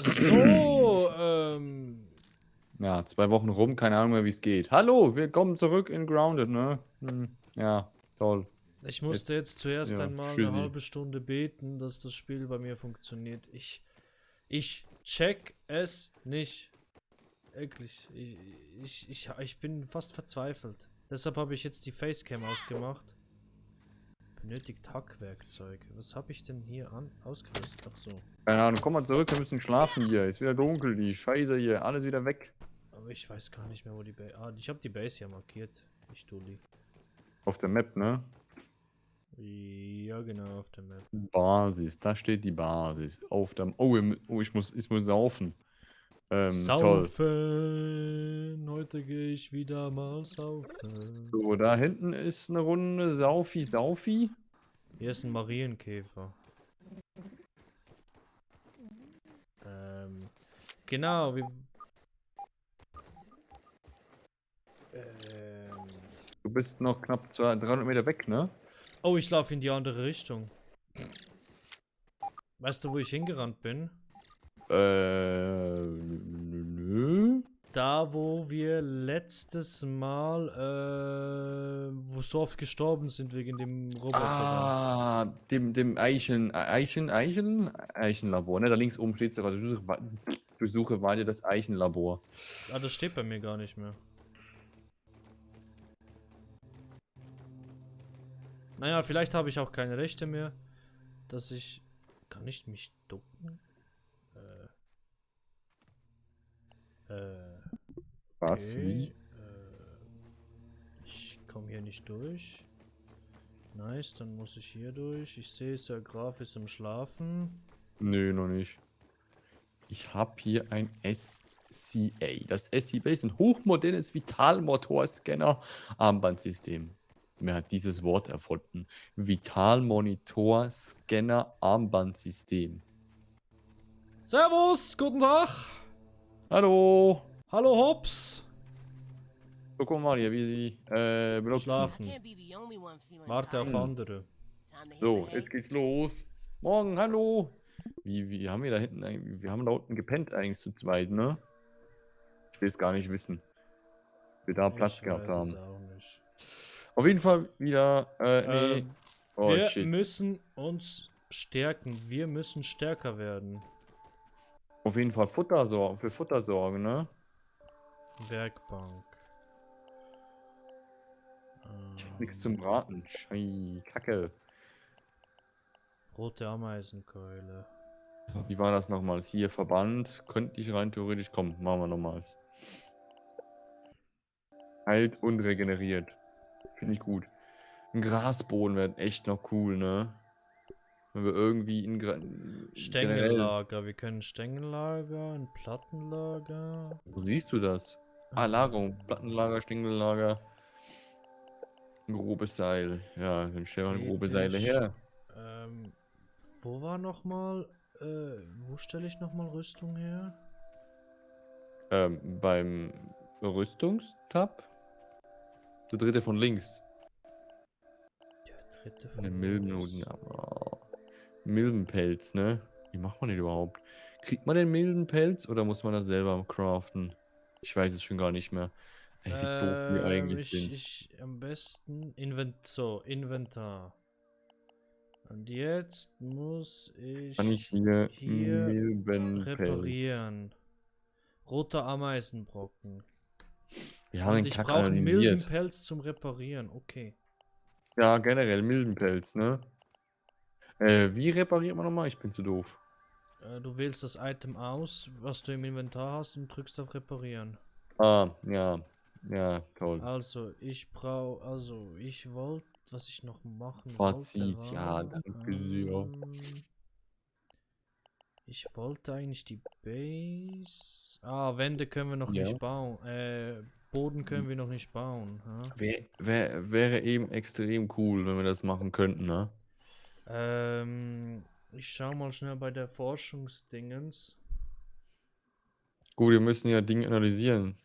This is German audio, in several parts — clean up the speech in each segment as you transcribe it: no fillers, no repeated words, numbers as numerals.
So, Ja, 2 Wochen rum, keine Ahnung mehr, wie es geht. Hallo, willkommen zurück in Grounded, ne? Ja, toll. ich musste Jetzt, jetzt zuerst ja, einmal eine tschüssi. halbe Stunde beten, dass das Spiel bei mir funktioniert. Ich check es nicht. Wirklich. Ich bin fast verzweifelt. Deshalb habe ich jetzt die Facecam ausgemacht. Benötigt Hackwerkzeug. Was habe ich denn hier ausgerüstet? Ach so. Keine Ahnung, komm mal zurück, wir müssen schlafen hier. Ist wieder dunkel, die Scheiße hier, alles wieder weg. Aber ich weiß gar nicht mehr, wo die Base. Ah, ich habe die Base ja markiert. Ich Dulli. Auf der Map, ne? Ja, genau, auf der Map. Basis, da steht die Basis. Auf der, oh, ich muss saufen. Toll. Saufen! Heute gehe ich wieder mal saufen. So, da hinten ist eine Runde Saufi, Saufi. Hier ist ein Marienkäfer. Genau, wie. Ähm. Du bist noch knapp 300 Meter weg, ne? Oh, ich laufe in die andere Richtung. Weißt du, wo ich hingerannt bin? Nö. Da, wo wir letztes Mal, wo so oft gestorben sind wegen dem Roboter da. Ah, dem Eichenlabor, ne? Da links oben steht sogar, besuche weiter das Eichenlabor. Ah, das steht bei mir gar nicht mehr. Naja, vielleicht habe ich auch keine Rechte mehr, dass ich. Kann ich mich ducken? Was? Wie? Okay. Ich komme hier nicht durch. Nice, dann muss ich hier durch. Ich sehe, Sir Graf ist im Schlafen. Nö, noch nicht. Ich habe hier ein SCA. Das SCA ist ein hochmodernes Vitalmotor-Scanner-Armbandsystem. Wer hat dieses Wort erfunden? Vitalmonitor-Scanner-Armbandsystem. Servus, guten Tag. Hallo! Hallo Hops. So, guck mal hier, wie sie benutzen. Schlafen. Warte auf Hm. andere. So, jetzt geht's los. Morgen, hallo! Wie haben wir da hinten eigentlich, wir haben da unten gepennt eigentlich zu zweit, ne? Ich will es gar nicht wissen. Wir da Platz Ich gehabt weiß es haben. auch nicht. Auf jeden Fall wieder, Äh, nee. Oh, Wir shit. müssen uns stärken. Wir müssen stärker werden. Auf jeden Fall für Futter sorgen, ne? Werkbank. Ich hab nichts zum Braten. Schei, Kacke. Rote Ameisenkeule. Wie war das nochmals? Hier, Verband. Könnte ich rein theoretisch kommen. Machen wir nochmals. Heilt und regeneriert. Finde ich gut. Ein Grasboden wäre echt noch cool, ne? Wenn wir irgendwie generell. Stängellager. Wir können Stängellager, ein Plattenlager. Wo siehst du das? Ah, Lagerung. Plattenlager, Stängellager. Ein grobes Seil. Ja, dann stellen wir eine grobe Seile Kritisch. her. Wo war nochmal? Wo stelle ich nochmal Rüstung her? Beim Rüstungstab. Der dritte von links. Der dritte Eine von Milbennoten. links. Oh. Milbenpelz, ne? Wie macht man den überhaupt? Kriegt man den Milbenpelz oder muss man das selber craften? Ich weiß es schon gar nicht mehr. Ey, wie doof wir eigentlich sind. Ich am besten Inventar. Und jetzt muss Kann ich ich hier hier Milbenpelz? reparieren. Roter Ameisenbrocken. Wir haben Und den ich Kack brauche analysiert. Milbenpelz zum Reparieren. Okay. Ja, generell Milbenpelz, ne? Wie repariert man nochmal? Ich bin zu doof. Du wählst das Item aus, was du im Inventar hast und drückst auf Reparieren. Ah, ja. Ja, toll. Ich wollte, was ich noch machen wollte, Fazit, ja, war, danke sehr. ich wollte eigentlich die Base. Ah, Wände können wir noch Ja. nicht bauen. Boden können wir noch nicht bauen. Ha? Wäre eben extrem cool, wenn wir das machen könnten, ne? Ich schau mal schnell bei der Forschungsdingens. Gut, wir müssen ja Dinge analysieren.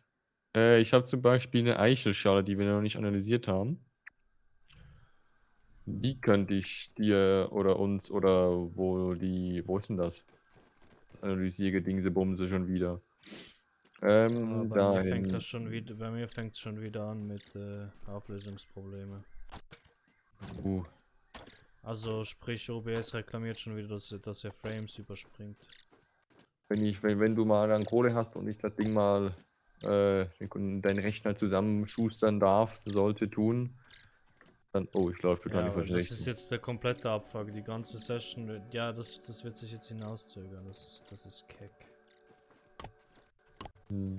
Ich habe zum Beispiel eine Eichelschale, die wir noch nicht analysiert haben. Die könnte ich dir oder uns oder wo ist denn das? analysiere Dingse Bumse schon wieder. Bei mir Dahin. fängt das schon wieder, bei mir fängt es schon wieder an mit Auflösungsprobleme. Also sprich, OBS reklamiert schon wieder, dass er Frames überspringt. Wenn du mal dann Kohle hast und ich das Ding mal deinen Rechner zusammenschustern darf, sollte tun, dann. Oh, ich laufe total Ja, in die aber falsche das ist Richtung. jetzt der komplette Abfuck. Die ganze Session wird, ja, das wird sich jetzt hinauszögern. Das ist keck.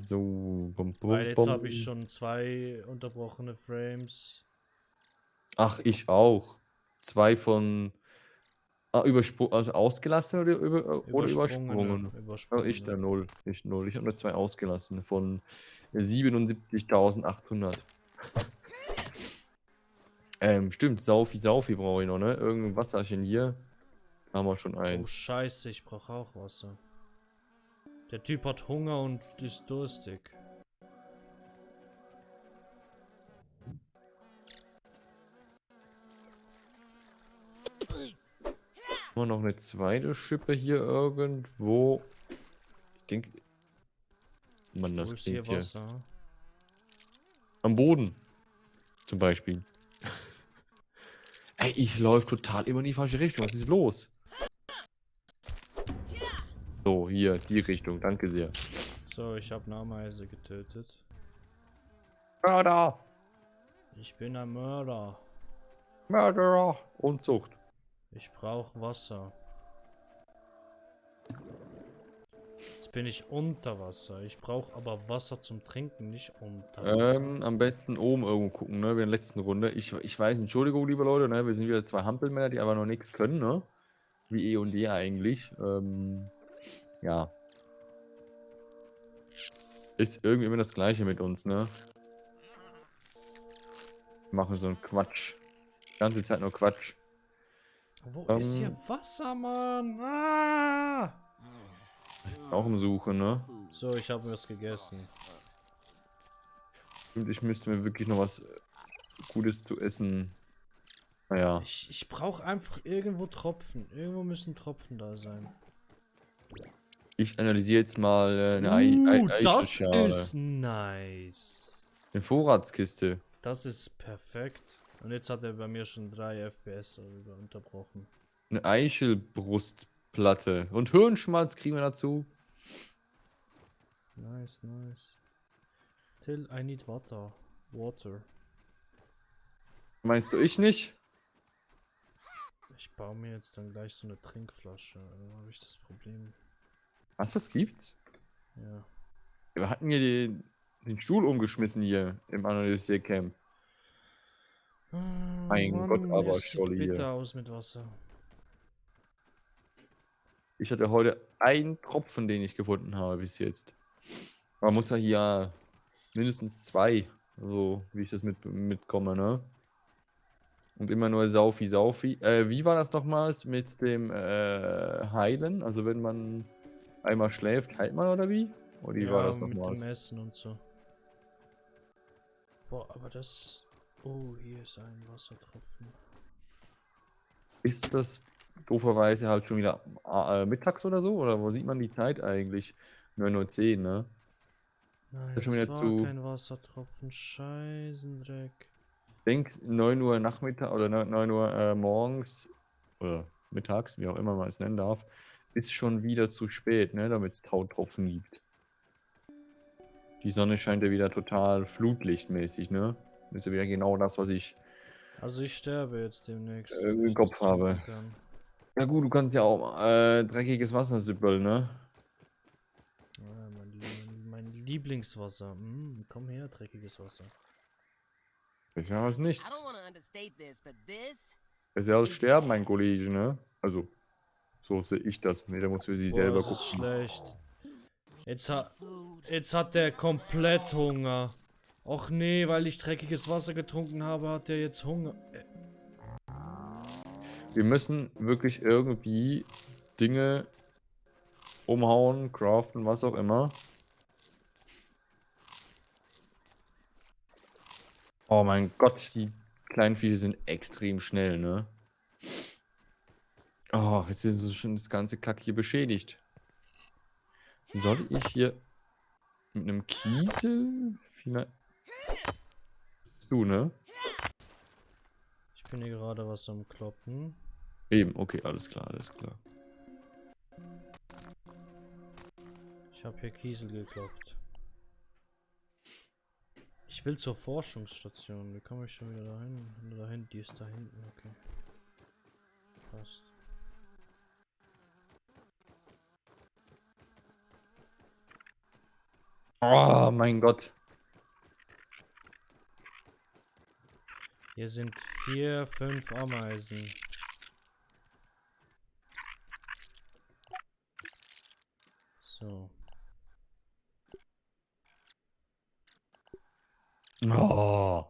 So, Weil jetzt habe ich schon 2 unterbrochene Frames. Ach, ich auch. 2 von. Also ausgelassen oder übersprungen? Ich der Übersprungene. 0. Ich 0. Ich habe nur 2 ausgelassen von 77.800. Stimmt, Saufi brauche ich noch, ne? Irgendein Wasserchen hier. Haben wir schon Oh eins. Scheiße, ich brauche auch Wasser. Der Typ hat Hunger und ist durstig. Haben wir noch eine zweite Schippe hier irgendwo? Ich denke. Mann, das Wo ist hier klingt hier. Wasser? Am Boden. Zum Beispiel. Ey, ich laufe total immer in die falsche Richtung. Was ist los? So, hier, die Richtung. Danke sehr. So, ich habe eine Ameise getötet. Mörder! Ich bin ein Mörder. Mörderer! Unzucht. Ich brauche Wasser. Jetzt bin ich unter Wasser. Ich brauche aber Wasser zum Trinken, nicht unter Wasser. Am besten oben irgendwo gucken, ne? Wie in der letzten Runde. Ich weiß, Entschuldigung, liebe Leute, ne? Wir sind wieder 2 Hampelmänner, die aber noch nichts können, ne? Wie eh und je eigentlich. Ja. Ist irgendwie immer das Gleiche mit uns, ne? Wir machen so einen Quatsch. Die ganze Zeit nur Quatsch. Wo ist hier Wasser, Mann? Ah! Auch im Suchen, ne? So, ich habe was gegessen. Und ich müsste mir wirklich noch was Gutes zu essen. Naja. Ich brauche einfach irgendwo Tropfen. Irgendwo müssen Tropfen da sein. Ich analysiere jetzt mal eine Das Eichelschale. ist nice. Eine Vorratskiste. Das ist perfekt. Und jetzt hat er bei mir schon 3 FPS unterbrochen. Eine Eichelbrustplatte. Und Hirnschmalz kriegen wir dazu. Nice, nice. Till, I need water. Water. Meinst du ich nicht? Ich baue mir jetzt dann gleich so eine Trinkflasche. Dann habe ich das Problem. Was, das gibt's? Ja. Wir hatten hier den Stuhl umgeschmissen hier im Analysiercamp. Mein Gott, aber es sieht Scholli bitter hier. aus mit Wasser. Ich hatte heute einen Tropfen, den ich gefunden habe bis jetzt. Man muss ja hier mindestens 2, so wie ich das mitkomme, ne? Und immer nur Saufi. Wie war das nochmals mit dem Heilen? Also wenn man einmal schläft, heilt man oder wie? Oder wie war das mit nochmals? dem Essen und so. Boah, aber das... Oh, hier ist ein Wassertropfen. Ist das dooferweise halt schon wieder mittags oder so? Oder wo sieht man die Zeit eigentlich? 9:10 Uhr, ne? Nein, Das das schon wieder war kein Wassertropfen. Scheißendreck. Denkst 9 Uhr Nachmittag oder 9 Uhr morgens oder mittags, wie auch immer man es nennen darf, ist schon wieder zu spät, ne, damit es Tautropfen gibt. Die Sonne scheint ja wieder total flutlichtmäßig, ne? Das ist ja wieder genau das, was ich Also ich sterbe jetzt demnächst. im wenn ich Kopf das trinken habe. kann. Ja gut, du kannst ja auch dreckiges Wasser süppeln, ne? Ja, mein Lieblingswasser. Komm her, dreckiges Wasser. Ich sag was I nichts. don't want to understate this, but this Er soll sterben, mein Kollege, ne? Also, so sehe ich das. Jeder muss für sich Boah, selber das ist gucken. schlecht. food. Jetzt hat der komplett Hunger. Och nee, weil ich dreckiges Wasser getrunken habe, hat der jetzt Hunger. Wir müssen wirklich irgendwie Dinge umhauen, craften, was auch immer. Oh mein Gott, die kleinen Viecher sind extrem schnell, ne? Oh, jetzt ist schon das ganze Kack hier beschädigt. Soll ich hier mit einem Kiesel vielleicht... Du, ne? Ich bin hier gerade was am Kloppen. Eben, okay, alles klar, alles klar. Ich habe hier Kiesel gekloppt. Ich will zur Forschungsstation. Wie komme ich schon wieder dahin? Dahin, die ist da hinten, okay. Passt. Oh, mein Gott. Hier sind 4, 5 Ameisen. So. Oh.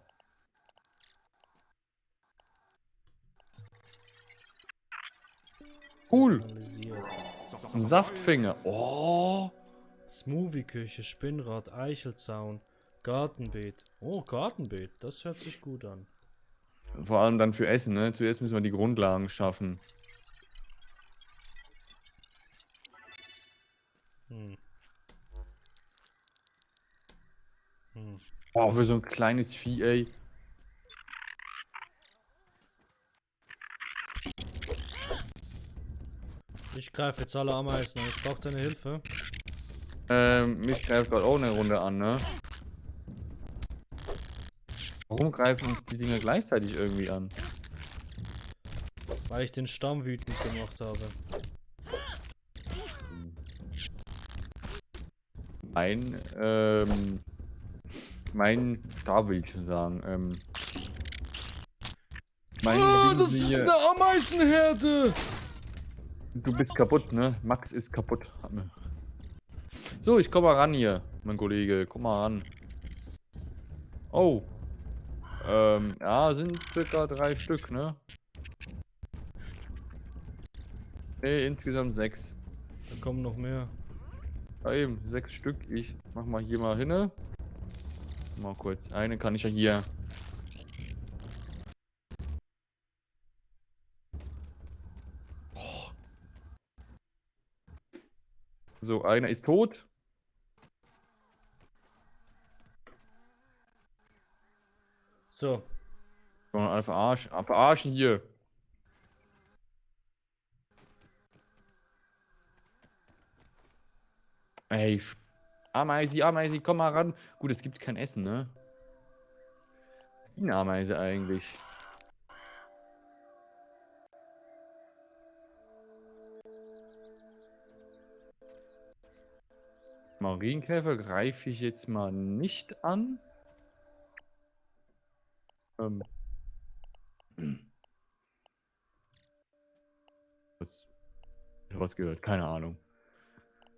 Cool. Analysiert. Ein Saftfinger. Oh. Smoothie-Küche, Spinnrad, Eichelzaun, Gartenbeet. Oh, Gartenbeet, das hört sich gut an. Vor allem dann für Essen, ne? Zuerst müssen wir die Grundlagen schaffen. Hm. Hm. Oh, für so ein kleines Vieh, ey. Ich greife jetzt alle Ameisen an. Ich brauche deine Hilfe. Mich greift gerade auch eine Runde an, ne? Warum greifen uns die Dinger gleichzeitig irgendwie an? Weil ich den Stamm wütend gemacht habe. Da will ich schon sagen, Das ist eine Ameisenherde! Du bist kaputt, ne? Max ist kaputt. So, ich komm mal ran hier, mein Kollege. Komm mal ran. Oh. Ja, sind circa 3 Stück, ne? Ne, insgesamt 6. Da kommen noch mehr. Ja, eben, 6 Stück. Ich mach mal hier mal hin. Mal kurz. Eine kann ich ja hier. So, einer ist tot. So. Sondern verarschen hier. Ey, Ameisi, komm mal ran. Gut, es gibt kein Essen, ne? Was ist die eine Ameise eigentlich? Marienkäfer greife ich jetzt mal nicht an. Was gehört? Keine Ahnung.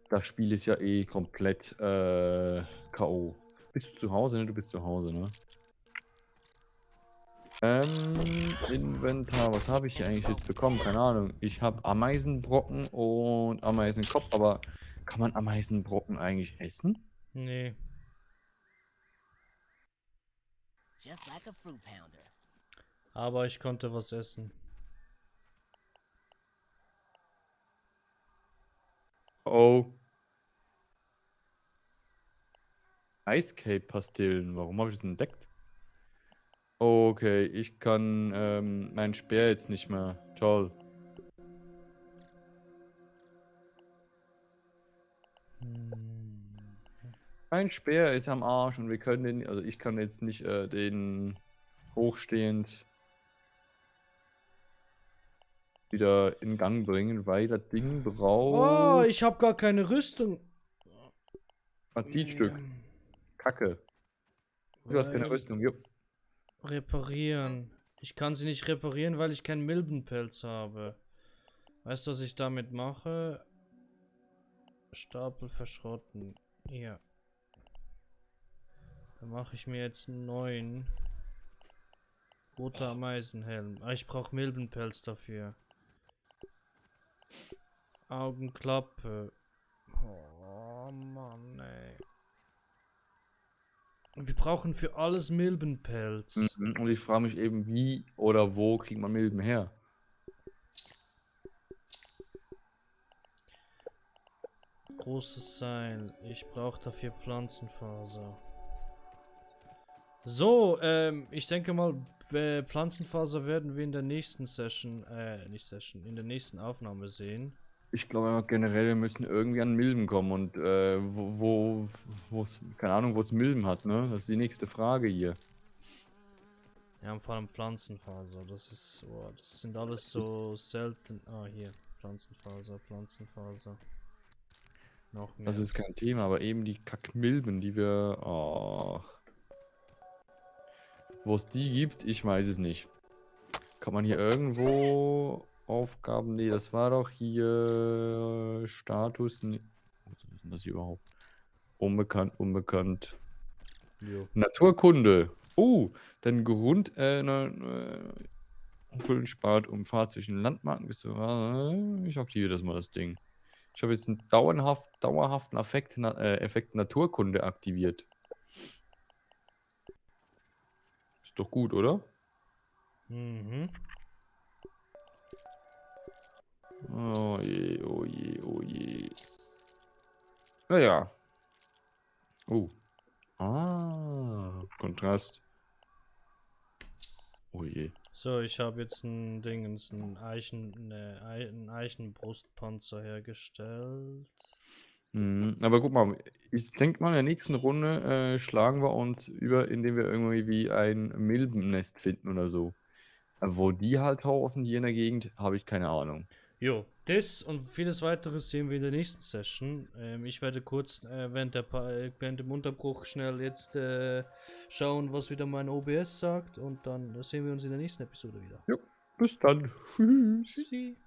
Das Spiel ist ja eh komplett K.O. Bist du zu Hause, ne? Du bist zu Hause, ne? Inventar, was habe ich hier eigentlich jetzt bekommen? Keine Ahnung. Ich habe Ameisenbrocken und Ameisenkopf, aber kann man Ameisenbrocken eigentlich essen? Nee. Just like a fruit pounder. Aber ich konnte was essen. Oh. Ice Cape Pastillen, warum habe ich das entdeckt? Okay, ich kann meinen Speer jetzt nicht mehr. Toll. Mein Speer ist am Arsch und wir können den, also ich kann jetzt nicht den hochstehend wieder in Gang bringen, weil das Ding Oh, braucht ich habe gar keine Rüstung. Mazitstück. Kacke. Du hast keine Weil- Rüstung, jupp. Reparieren. Ich kann sie nicht reparieren, weil ich keinen Milbenpelz habe. Weißt du, was ich damit mache? Stapel verschrotten. Ja. Dann mache ich mir jetzt einen neuen. Roter Ameisenhelm. Ah, ich brauche Milbenpelz dafür. Augenklappe. Oh Mann, ey. Wir brauchen für alles Milbenpelz. Und ich frage mich eben, wie oder wo kriegt man Milben her? Großes Seil. Ich brauche dafür Pflanzenfaser. So, ich denke mal, Pflanzenfaser werden wir in der nächsten Session, nicht Session, in der nächsten Aufnahme sehen. Ich glaube generell, wir müssen irgendwie an Milben kommen und wo es, keine Ahnung, wo es Milben hat, ne? Das ist die nächste Frage hier. Ja, vor allem Pflanzenfaser. Das ist, oh, das sind alles so selten. Ah, hier. Pflanzenfaser, Pflanzenfaser. Noch mehr. Das ist kein Thema, aber eben die Kackmilben, die wir. Ach. Wo es die gibt, ich weiß es nicht. Kann man hier irgendwo Aufgaben? Nee, das war doch hier Status. Was ist denn das hier überhaupt? Unbekannt, unbekannt. Jo. Naturkunde. Oh, dann Umfüllen spart um Fahrt zwischen Landmarken bis zu. Ich aktiviere das mal, das Ding. Ich habe jetzt einen dauerhaften Effekt Naturkunde aktiviert. Ist doch gut, oder? Mhm. Oh je, oh je, oh je. Naja. Oh. Ah, Kontrast. Oh je. So, ich habe jetzt ein Dingens, ein einen Eichenbrustpanzer hergestellt. Aber guck mal, ich denke mal, in der nächsten Runde schlagen wir uns über, indem wir irgendwie wie ein Milbennest finden oder so. Wo die halt hausen hier in der Gegend, habe ich keine Ahnung. Jo, das und vieles weiteres sehen wir in der nächsten Session. Ich werde kurz während dem Unterbruch schnell jetzt schauen, was wieder mein OBS sagt und dann sehen wir uns in der nächsten Episode wieder. Jo, bis dann. Tschüss. Tschüssi.